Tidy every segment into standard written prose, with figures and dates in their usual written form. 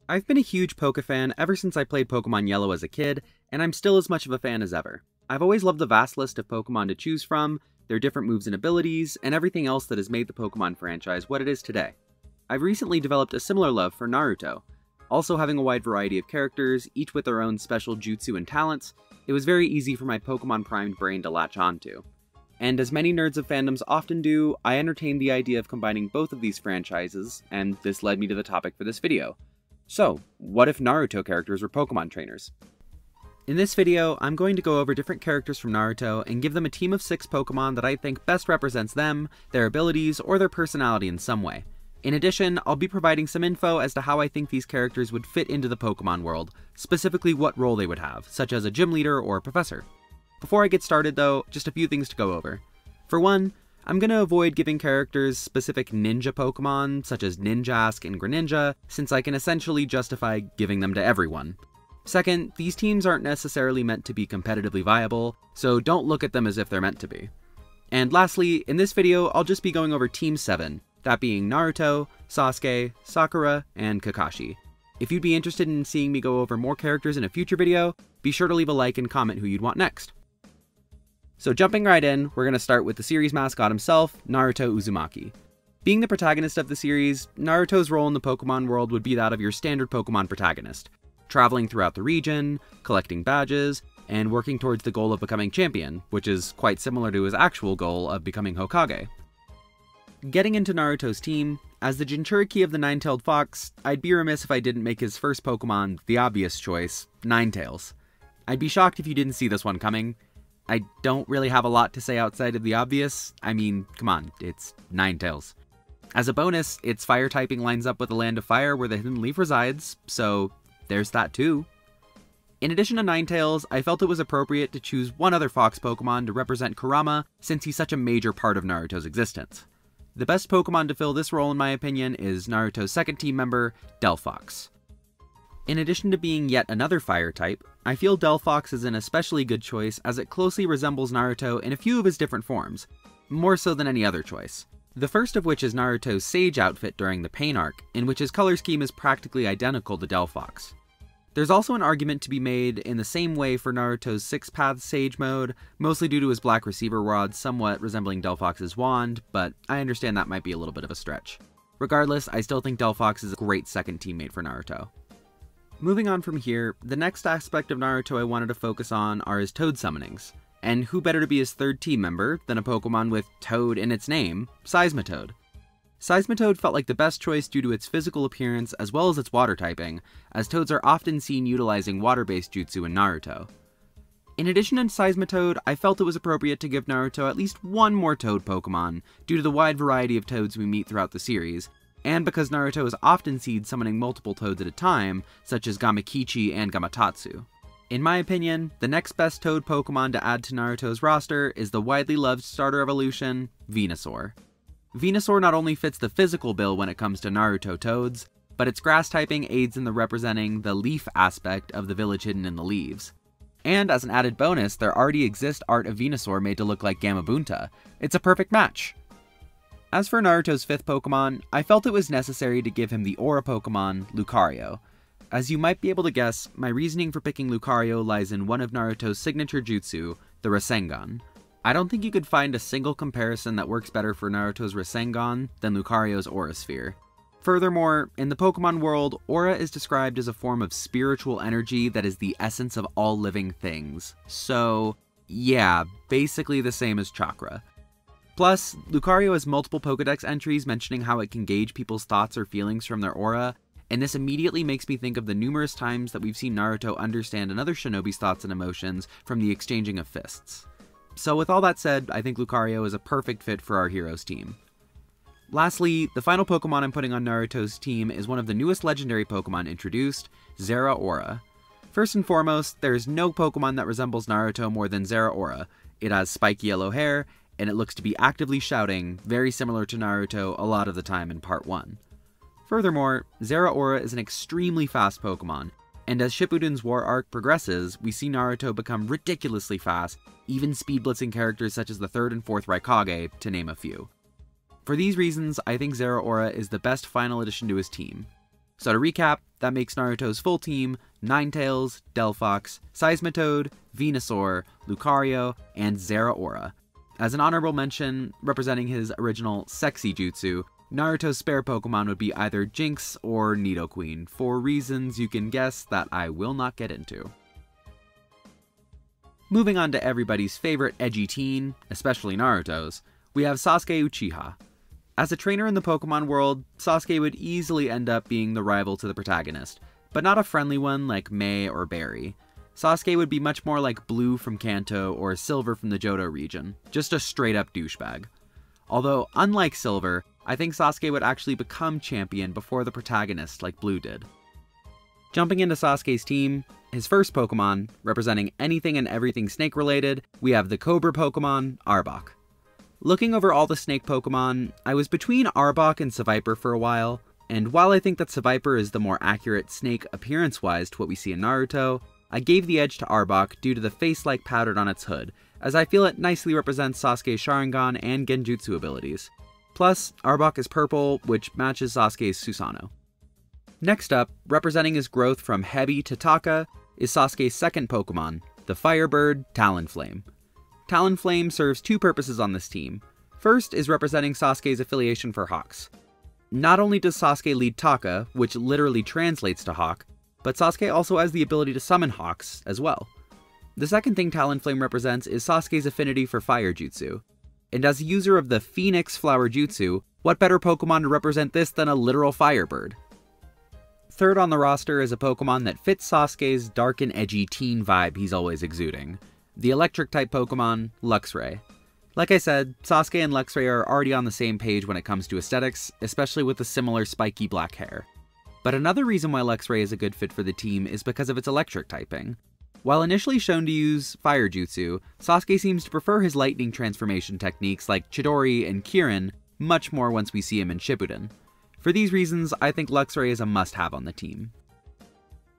I've been a huge Poke fan ever since I played Pokemon Yellow as a kid, and I'm still as much of a fan as ever. I've always loved the vast list of Pokemon to choose from, their different moves and abilities, and everything else that has made the Pokemon franchise what it is today. I've recently developed a similar love for Naruto. Also having a wide variety of characters, each with their own special jutsu and talents, it was very easy for my Pokemon primed brain to latch onto. And as many nerds of fandoms often do, I entertained the idea of combining both of these franchises, and this led me to the topic for this video. So, what if Naruto characters were Pokemon trainers? In this video, I'm going to go over different characters from Naruto and give them a team of 6 Pokemon that I think best represents them, their abilities, or their personality in some way. In addition, I'll be providing some info as to how I think these characters would fit into the Pokemon world, specifically what role they would have, such as a gym leader or professor. Before I get started though, just a few things to go over. For one, I'm going to avoid giving characters specific ninja Pokemon, such as Ninjask and Greninja, since I can essentially justify giving them to everyone. Second, these teams aren't necessarily meant to be competitively viable, so don't look at them as if they're meant to be. And lastly, in this video, I'll just be going over Team 7, that being Naruto, Sasuke, Sakura, and Kakashi. If you'd be interested in seeing me go over more characters in a future video, be sure to leave a like and comment who you'd want next. So jumping right in, we're going to start with the series mascot himself, Naruto Uzumaki. Being the protagonist of the series, Naruto's role in the Pokemon world would be that of your standard Pokemon protagonist, traveling throughout the region, collecting badges, and working towards the goal of becoming champion, which is quite similar to his actual goal of becoming Hokage. Getting into Naruto's team, as the Jinchuriki of the Nine-Tailed Fox, I'd be remiss if I didn't make his first Pokemon the obvious choice, Ninetales. I'd be shocked if you didn't see this one coming. I don't really have a lot to say outside of the obvious. I mean, come on, it's Ninetales. As a bonus, its fire typing lines up with the Land of Fire where the Hidden Leaf resides, so there's that too. In addition to Ninetales, I felt it was appropriate to choose one other Fox Pokemon to represent Kurama since he's such a major part of Naruto's existence. The best Pokemon to fill this role in my opinion is Naruto's second team member, Delphox. In addition to being yet another fire type, I feel Delphox is an especially good choice as it closely resembles Naruto in a few of his different forms, more so than any other choice. The first of which is Naruto's Sage outfit during the Pain arc, in which his color scheme is practically identical to Delphox. There's also an argument to be made in the same way for Naruto's 6-Path Sage mode, mostly due to his black receiver rod somewhat resembling Delphox's wand, but I understand that might be a little bit of a stretch. Regardless, I still think Delphox is a great second teammate for Naruto. Moving on from here, the next aspect of Naruto I wanted to focus on are his Toad summonings. And who better to be his third team member than a Pokemon with Toad in its name, Seismitoad. Seismitoad felt like the best choice due to its physical appearance as well as its water typing, as Toads are often seen utilizing water-based jutsu in Naruto. In addition to Seismitoad, I felt it was appropriate to give Naruto at least one more Toad Pokemon, due to the wide variety of Toads we meet throughout the series, and because Naruto is often seen summoning multiple Toads at a time, such as Gamakichi and Gamatatsu. In my opinion, the next best Toad Pokemon to add to Naruto's roster is the widely loved starter evolution, Venusaur. Venusaur not only fits the physical bill when it comes to Naruto Toads, but its grass typing aids in the representing the leaf aspect of the village hidden in the leaves. And as an added bonus, there already exists art of Venusaur made to look like Gamabunta. It's a perfect match! As for Naruto's 5th Pokemon, I felt it was necessary to give him the Aura Pokemon, Lucario. As you might be able to guess, my reasoning for picking Lucario lies in one of Naruto's signature jutsu, the Rasengan. I don't think you could find a single comparison that works better for Naruto's Rasengan than Lucario's Aura Sphere. Furthermore, in the Pokemon world, Aura is described as a form of spiritual energy that is the essence of all living things. So, yeah, basically the same as Chakra. Plus, Lucario has multiple Pokedex entries mentioning how it can gauge people's thoughts or feelings from their aura, and this immediately makes me think of the numerous times that we've seen Naruto understand another shinobi's thoughts and emotions from the exchanging of fists. So with all that said, I think Lucario is a perfect fit for our hero's team. Lastly, the final Pokemon I'm putting on Naruto's team is one of the newest legendary Pokemon introduced, Zeraora. First and foremost, there is no Pokemon that resembles Naruto more than Zeraora. It has spiky yellow hair, and it looks to be actively shouting, very similar to Naruto a lot of the time in Part 1. Furthermore, Zeraora is an extremely fast Pokemon, and as Shippuden's war arc progresses, we see Naruto become ridiculously fast, even speed blitzing characters such as the 3rd and 4th Raikage, to name a few. For these reasons, I think Zeraora is the best final addition to his team. So to recap, that makes Naruto's full team Ninetales, Delphox, Seismitoad, Venusaur, Lucario, and Zeraora. As an honorable mention, representing his original sexy jutsu, Naruto's spare Pokemon would be either Jinx or Nidoqueen, for reasons you can guess that I will not get into. Moving on to everybody's favorite edgy teen, especially Naruto's, we have Sasuke Uchiha. As a trainer in the Pokemon world, Sasuke would easily end up being the rival to the protagonist, but not a friendly one like Mei or Barry. Sasuke would be much more like Blue from Kanto or Silver from the Johto region, just a straight up douchebag. Although, unlike Silver, I think Sasuke would actually become champion before the protagonist like Blue did. Jumping into Sasuke's team, his first Pokemon, representing anything and everything snake related, we have the Cobra Pokemon, Arbok. Looking over all the snake Pokemon, I was between Arbok and Seviper for a while, and while I think that Seviper is the more accurate snake appearance-wise to what we see in Naruto, I gave the edge to Arbok due to the face-like pattern on its hood, as I feel it nicely represents Sasuke's Sharingan and Genjutsu abilities. Plus, Arbok is purple, which matches Sasuke's Susanoo. Next up, representing his growth from Hebi to Taka, is Sasuke's second Pokemon, the Firebird Talonflame. Talonflame serves two purposes on this team. First is representing Sasuke's affiliation for Hawks. Not only does Sasuke lead Taka, which literally translates to Hawk, but Sasuke also has the ability to summon Hawks as well. The second thing Talonflame represents is Sasuke's affinity for Fire Jutsu. And as a user of the Phoenix Flower Jutsu, what better Pokemon to represent this than a literal Firebird? Third on the roster is a Pokemon that fits Sasuke's dark and edgy teen vibe he's always exuding. The Electric-type Pokemon, Luxray. Like I said, Sasuke and Luxray are already on the same page when it comes to aesthetics, especially with the similar spiky black hair. But another reason why Luxray is a good fit for the team is because of its electric typing. While initially shown to use Fire Jutsu, Sasuke seems to prefer his lightning transformation techniques like Chidori and Kirin much more once we see him in Shippuden. For these reasons, I think Luxray is a must-have on the team.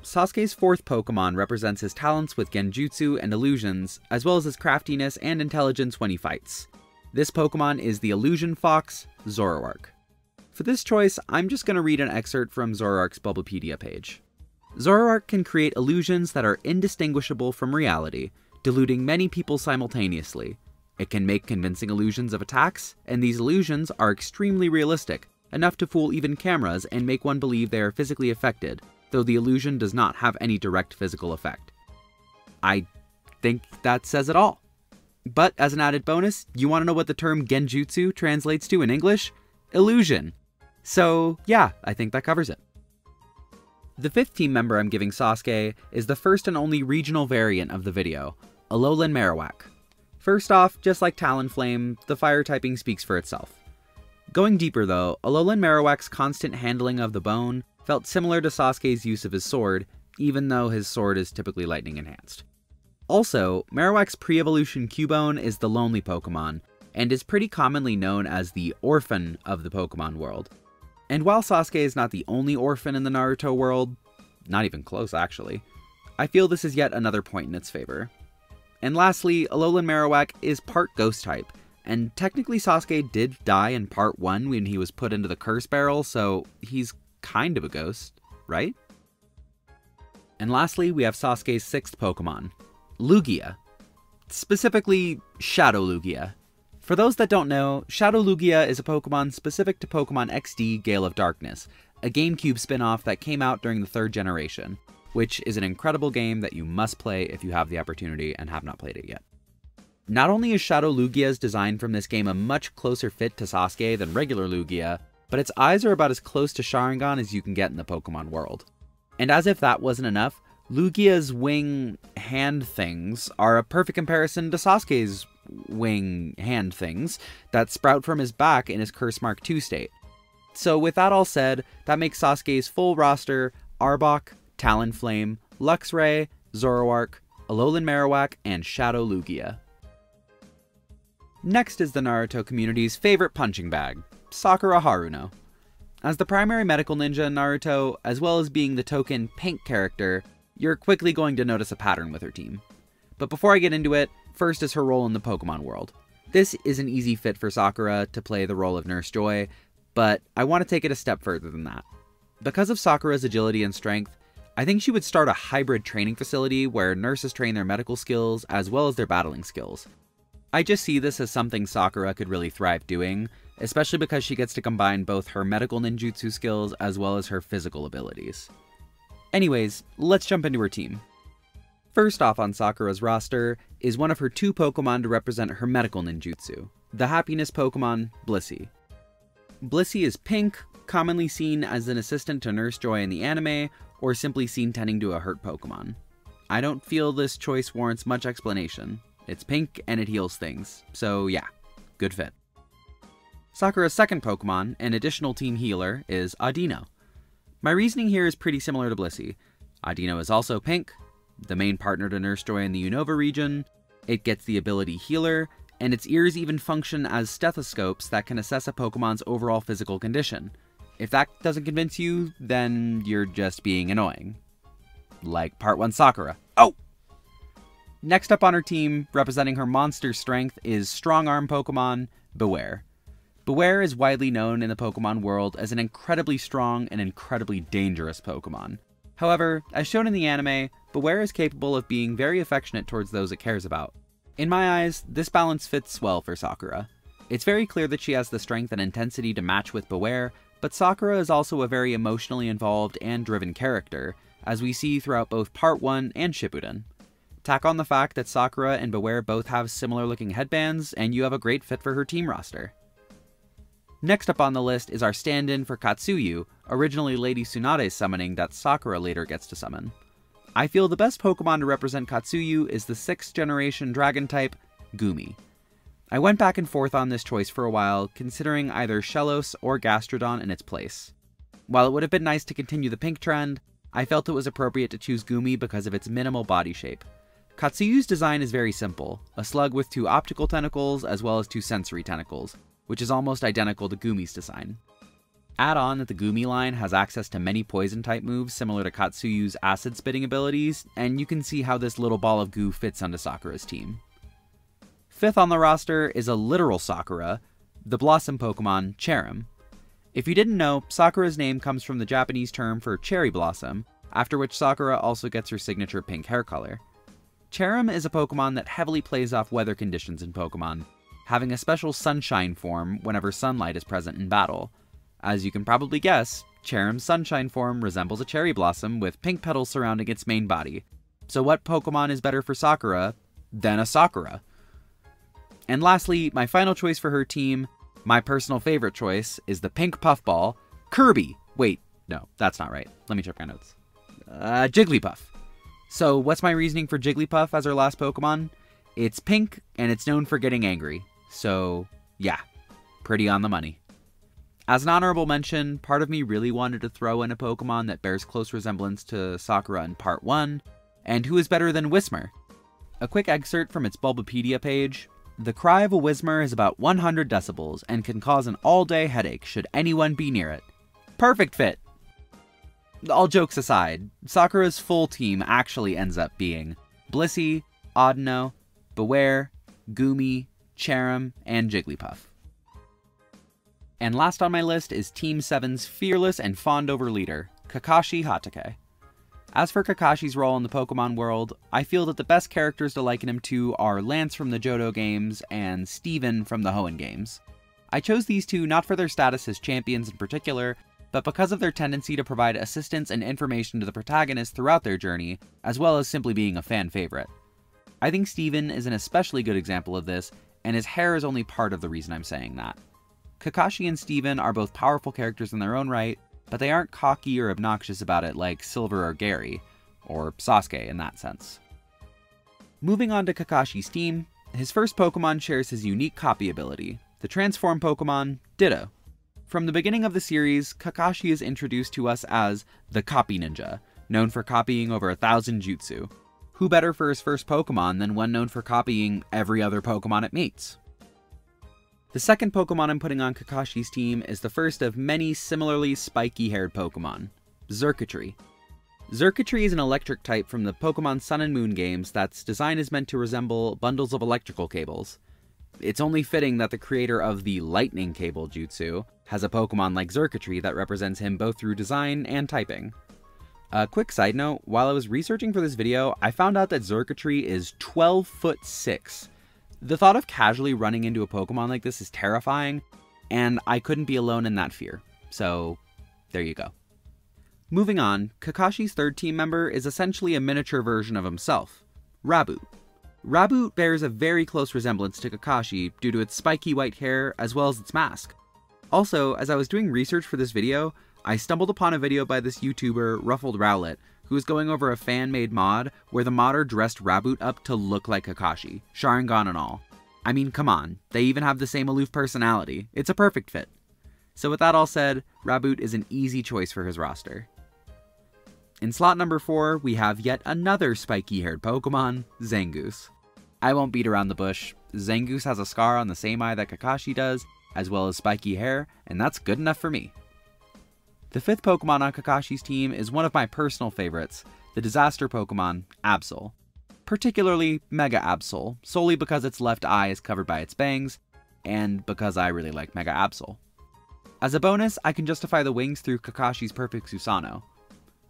Sasuke's fourth Pokemon represents his talents with Genjutsu and illusions, as well as his craftiness and intelligence when he fights. This Pokemon is the Illusion Fox, Zoroark. For this choice, I'm just going to read an excerpt from Zoroark's Bulbapedia page. Zoroark can create illusions that are indistinguishable from reality, deluding many people simultaneously. It can make convincing illusions of attacks, and these illusions are extremely realistic, enough to fool even cameras and make one believe they are physically affected, though the illusion does not have any direct physical effect. I think that says it all. But as an added bonus, you want to know what the term Genjutsu translates to in English? Illusion. So yeah, I think that covers it. The fifth team member I'm giving Sasuke is the first and only regional variant of the video, Alolan Marowak. First off, just like Talonflame, the fire typing speaks for itself. Going deeper though, Alolan Marowak's constant handling of the bone felt similar to Sasuke's use of his sword, even though his sword is typically lightning enhanced. Also, Marowak's pre-evolution Cubone is the lonely Pokemon, and is pretty commonly known as the orphan of the Pokemon world. And while Sasuke is not the only orphan in the Naruto world, not even close actually, I feel this is yet another point in its favor. And lastly, Alolan Marowak is part ghost type, and technically Sasuke did die in part 1 when he was put into the curse barrel, so he's kind of a ghost, right? And lastly, we have Sasuke's sixth Pokemon, Lugia. Specifically, Shadow Lugia. For those that don't know, Shadow Lugia is a Pokemon specific to Pokemon XD Gale of Darkness, a GameCube spin-off that came out during the 3rd generation, which is an incredible game that you must play if you have the opportunity and have not played it yet. Not only is Shadow Lugia's design from this game a much closer fit to Sasuke than regular Lugia, but its eyes are about as close to Sharingan as you can get in the Pokemon world. And as if that wasn't enough, Lugia's wing hand things are a perfect comparison to Sasuke's wing hand things that sprout from his back in his Curse Mark II state. So with that all said, that makes Sasuke's full roster Arbok, Talonflame, Luxray, Zoroark, Alolan Marowak, and Shadow Lugia. Next is the Naruto community's favorite punching bag, Sakura Haruno. As the primary medical ninja in Naruto, as well as being the token pink character, you're quickly going to notice a pattern with her team. But before I get into it, first is her role in the Pokemon world. This is an easy fit for Sakura to play the role of Nurse Joy, but I want to take it a step further than that. Because of Sakura's agility and strength, I think she would start a hybrid training facility where nurses train their medical skills as well as their battling skills. I just see this as something Sakura could really thrive doing, especially because she gets to combine both her medical ninjutsu skills as well as her physical abilities. Anyways, let's jump into her team. First off on Sakura's roster is one of her 2 Pokemon to represent her medical ninjutsu, the happiness Pokemon, Blissey. Blissey is pink, commonly seen as an assistant to Nurse Joy in the anime, or simply seen tending to a hurt Pokemon. I don't feel this choice warrants much explanation. It's pink and it heals things, so yeah, good fit. Sakura's second Pokemon, an additional team healer, is Audino. My reasoning here is pretty similar to Blissey. Audino is also pink, the main partner to Nurse Joy in the Unova region, it gets the ability Healer, and its ears even function as stethoscopes that can assess a Pokemon's overall physical condition. If that doesn't convince you, then you're just being annoying. Like Part 1 Sakura. Oh! Next up on her team, representing her monster strength, is Strong Arm Pokemon, Bewear. Bewear is widely known in the Pokemon world as an incredibly strong and incredibly dangerous Pokemon. However, as shown in the anime, Bewear is capable of being very affectionate towards those it cares about. In my eyes, this balance fits well for Sakura. It's very clear that she has the strength and intensity to match with Bewear, but Sakura is also a very emotionally involved and driven character, as we see throughout both Part 1 and Shippuden. Tack on the fact that Sakura and Bewear both have similar looking headbands, and you have a great fit for her team roster. Next up on the list is our stand-in for Katsuyu, originally Lady Tsunade's summoning that Sakura later gets to summon. I feel the best Pokemon to represent Katsuyu is the 6th generation dragon type, Gumi. I went back and forth on this choice for a while, considering either Shellos or Gastrodon in its place. While it would have been nice to continue the pink trend, I felt it was appropriate to choose Gumi because of its minimal body shape. Katsuyu's design is very simple, a slug with 2 optical tentacles as well as 2 sensory tentacles, which is almost identical to Gumi's design. Add on that the Gumi line has access to many poison-type moves similar to Katsuyu's acid-spitting abilities, and you can see how this little ball of goo fits onto Sakura's team. 5th on the roster is a literal Sakura, the Blossom Pokemon, Cherrim. If you didn't know, Sakura's name comes from the Japanese term for cherry blossom, after which Sakura also gets her signature pink hair color. Cherrim is a Pokemon that heavily plays off weather conditions in Pokemon, having a special sunshine form whenever sunlight is present in battle. As you can probably guess, Cherrim's sunshine form resembles a cherry blossom with pink petals surrounding its main body. So what Pokemon is better for Sakura than a Sakura? And lastly, my final choice for her team, my personal favorite choice, is the pink puffball, Kirby. Wait, no, that's not right. Let me check my notes. Jigglypuff. So what's my reasoning for Jigglypuff as our last Pokemon? It's pink, and it's known for getting angry. So, yeah, pretty on the money. As an honorable mention, part of me really wanted to throw in a Pokemon that bears close resemblance to Sakura in Part 1, and who is better than Whismur? A quick excerpt from its Bulbapedia page. The cry of a Whismur is about 100 decibels and can cause an all-day headache should anyone be near it. Perfect fit! All jokes aside, Sakura's full team actually ends up being Blissey, Audino, Bewear, Gumi, Cherrim, and Jigglypuff. And last on my list is Team 7's fearless and fawned-over leader, Kakashi Hatake. As for Kakashi's role in the Pokemon world, I feel that the best characters to liken him to are Lance from the Johto games and Steven from the Hoenn games. I chose these two not for their status as champions in particular, but because of their tendency to provide assistance and information to the protagonist throughout their journey, as well as simply being a fan favorite. I think Steven is an especially good example of this, and his hair is only part of the reason I'm saying that. Kakashi and Steven are both powerful characters in their own right, but they aren't cocky or obnoxious about it like Silver or Gary, or Sasuke in that sense. Moving on to Kakashi's team, his first Pokemon shares his unique copy ability, the transform Pokemon, Ditto. From the beginning of the series, Kakashi is introduced to us as the Copy Ninja, known for copying over 1,000 jutsu. Who better for his first Pokemon than one known for copying every other Pokemon it meets? The second Pokemon I'm putting on Kakashi's team is the first of many similarly spiky-haired Pokemon, Xurkitree. Xurkitree is an electric type from the Pokemon Sun and Moon games that's design is meant to resemble bundles of electrical cables. It's only fitting that the creator of the Lightning Cable Jutsu has a Pokemon like Xurkitree that represents him both through design and typing. A quick side note, while I was researching for this video, I found out that Xurkitree is 12'6". The thought of casually running into a Pokemon like this is terrifying, and I couldn't be alone in that fear. So, there you go. Moving on, Kakashi's third team member is essentially a miniature version of himself, Raboot. Raboot bears a very close resemblance to Kakashi due to its spiky white hair as well as its mask. Also, as I was doing research for this video, I stumbled upon a video by this YouTuber, Ruffled Rowlet, who was going over a fan-made mod where the modder dressed Raboot up to look like Kakashi, Sharingan and all. I mean, come on, they even have the same aloof personality. It's a perfect fit. So with that all said, Raboot is an easy choice for his roster. In slot number 4, we have yet another spiky-haired Pokemon, Zangoose. I won't beat around the bush. Zangoose has a scar on the same eye that Kakashi does, as well as spiky hair, and that's good enough for me. The 5th Pokemon on Kakashi's team is one of my personal favorites, the disaster Pokemon, Absol. Particularly Mega Absol, solely because its left eye is covered by its bangs, and because I really like Mega Absol. As a bonus, I can justify the wings through Kakashi's Perfect Susano.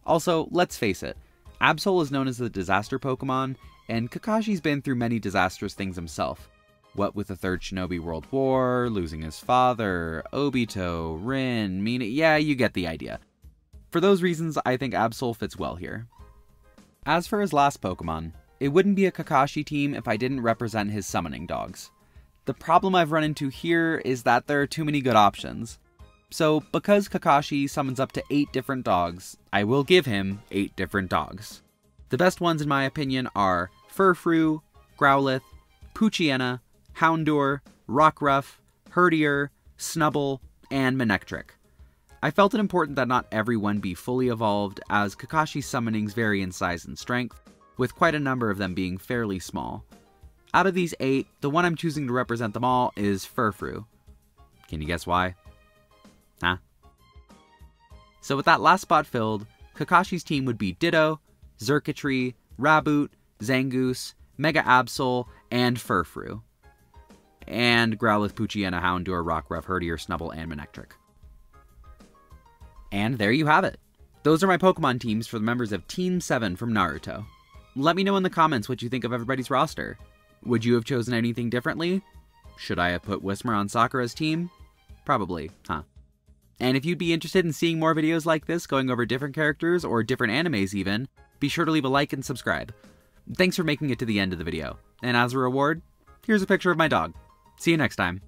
Also, let's face it, Absol is known as the disaster Pokemon, and Kakashi's been through many disastrous things himself. What with the Third Shinobi World War, losing his father, Obito, Rin, Mina, yeah, you get the idea. For those reasons, I think Absol fits well here. As for his last Pokemon, it wouldn't be a Kakashi team if I didn't represent his summoning dogs. The problem I've run into here is that there are too many good options. So, because Kakashi summons up to 8 different dogs, I will give him 8 different dogs. The best ones in my opinion are Furfrou, Growlithe, Poochyena, Houndour, Rockruff, Herdier, Snubbull, and Manectric. I felt it important that not everyone be fully evolved, as Kakashi's summonings vary in size and strength, with quite a number of them being fairly small. Out of these 8, the one I'm choosing to represent them all is Furfrou. Can you guess why? Huh? So with that last spot filled, Kakashi's team would be Ditto, Xurkitree, Raboot, Zangoose, Mega Absol, and Furfrou. And Growlithe, Poochyena, Houndour, Rockruff, Herdier, Snubbull, and Manectric. And there you have it. Those are my Pokemon teams for the members of Team 7 from Naruto. Let me know in the comments what you think of everybody's roster. Would you have chosen anything differently? Should I have put Whismur on Sakura's team? Probably, huh? And if you'd be interested in seeing more videos like this going over different characters or different animes even, be sure to leave a like and subscribe. Thanks for making it to the end of the video. And as a reward, here's a picture of my dog. See you next time.